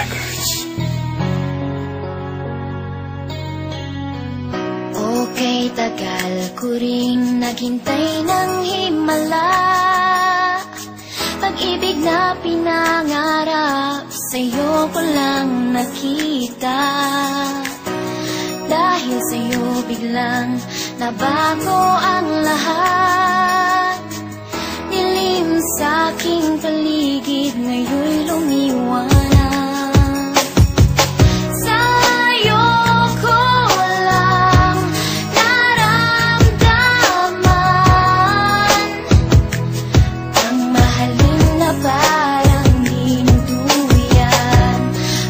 Records. Okay, tagal ko ring naghintay ng himala, pag-ibig na pinangarap sa'yo ko lang nakita. Dahil sa'yo biglang nabago ang lahat, dilim sa aking paligid ngayon'y lumiwanag. Sa'yo ko lang naramdaman ang mahalin na parang dinuduyan.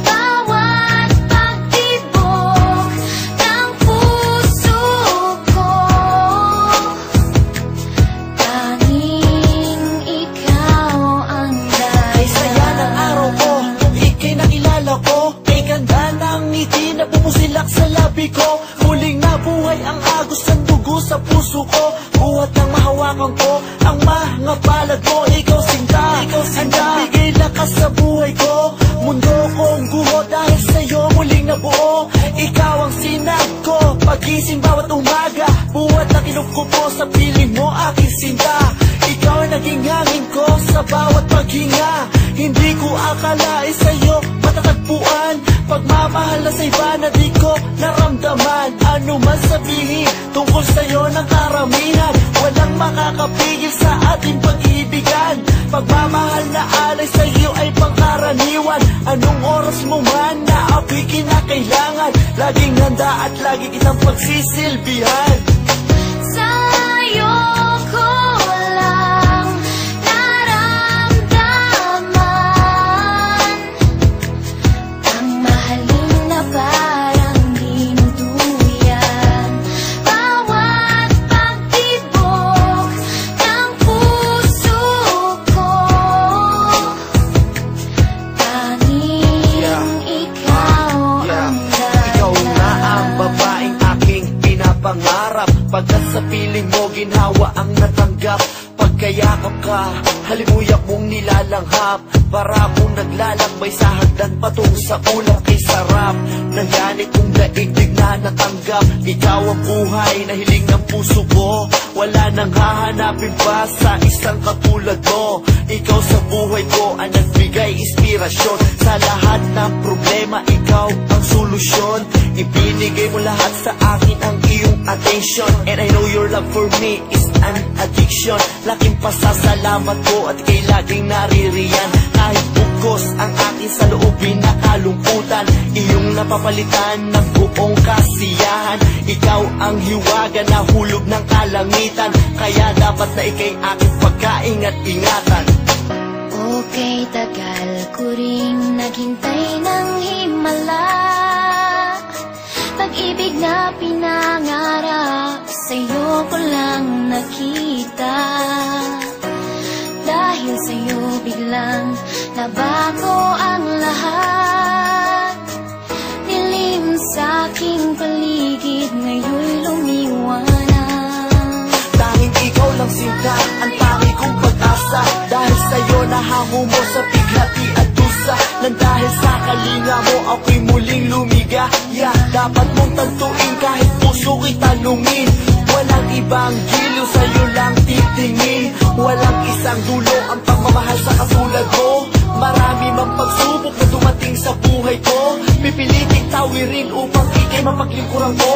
Bawat pagtibok ng puso ko, tanging ikaw ang Ay saya ng araw ko, kung ika'y nakilala ko. Kay ganda ng ngiti na pumusilak sa labi ko. Muling nabuhay ang agos ng dugo sa puso ko. Buhat ng mahawakan ko ang mga palad mo. Ikaw sinta, ang nagbigay lakas sa buhay ko. Mundo kong guho dahil sa'yo muling nabuo. Ikaw ang sinag ko, pagising bawat umaga. Buhat na kinukupo sa piling mo aking sinta. Ikaw ang naging hangin ko sa bawat paghinga. Hindi ko akalain sa'yo matatagpuan. Pagmamahal na sa iba na di ko naramdaman. Ano man sabihin tungkol sa'yo ng karamihan, walang makakapigil sa ating pag-ibigan. Pagmamahal na alay sa'yo ay pangkaraniwan. Anong oras mo man na ako'y kinakailangan, laging handa at lagi kitang pagsisilbihan. sa'yo ko lang naramdaman ang mahalin na parang dinuduyan. Bawat pagtibok ng puso ko, tanging ikaw ang Ikaw na ang babaeng aking pinapangarap. Pagkat sa piling mo ginhawa ang natanggap. Pagkayakap ka, halimuyak mong nilalanghap. Para akong naglalakbay sa hagdan patung sa ulap kay sarap. Nangyari kong daigdig na natanggap. Ikaw ang buhay na hiling ng puso ko. Wala nang hahanapin pa sa isang katulad mo. Ikaw sa buhay ko ang nagbigay inspirasyon. Sa lahat ng problema, ikaw ang solusyon. Ibinigay mo lahat sa akin ang iyong attention. And I know your love for me is an addiction. Laking pasasalamat ko at kay laging naririyan. Kahit bugos ang akin sa loobin na kalungkutan, iyong napapalitan ng buong kasiyahan. Ikaw ang hiwaga na hulog ng kalangitan, kaya dapat na ika'y aking pagkaingat-ingatan. Okay, tagal ko ring naghintay ng himala, pag-ibig na pinangarap sa'yo ko lang nakita. Dahil sa'yo biglang nabago ang lahat, dilim sa aking paligid ngayon'y lumiwanag. Tanging ikaw lang sinta, ang tangi kong pag-asa. Dahil sa'yo nahango mo sa bighati at dusa. Nang dahil sa kalinga mo ako'y muling lumigaya. Dapat mong tantuin kahit puso ko'y talungin. Walang ibang giliw, sa'yo lang titingin. Walang isang dulo ang pagmamahal sa katulad mo. Marami mang pagsubok na dumating sa buhay ko, pipiliting tawirin upang ika'y mapaglingkuran ko.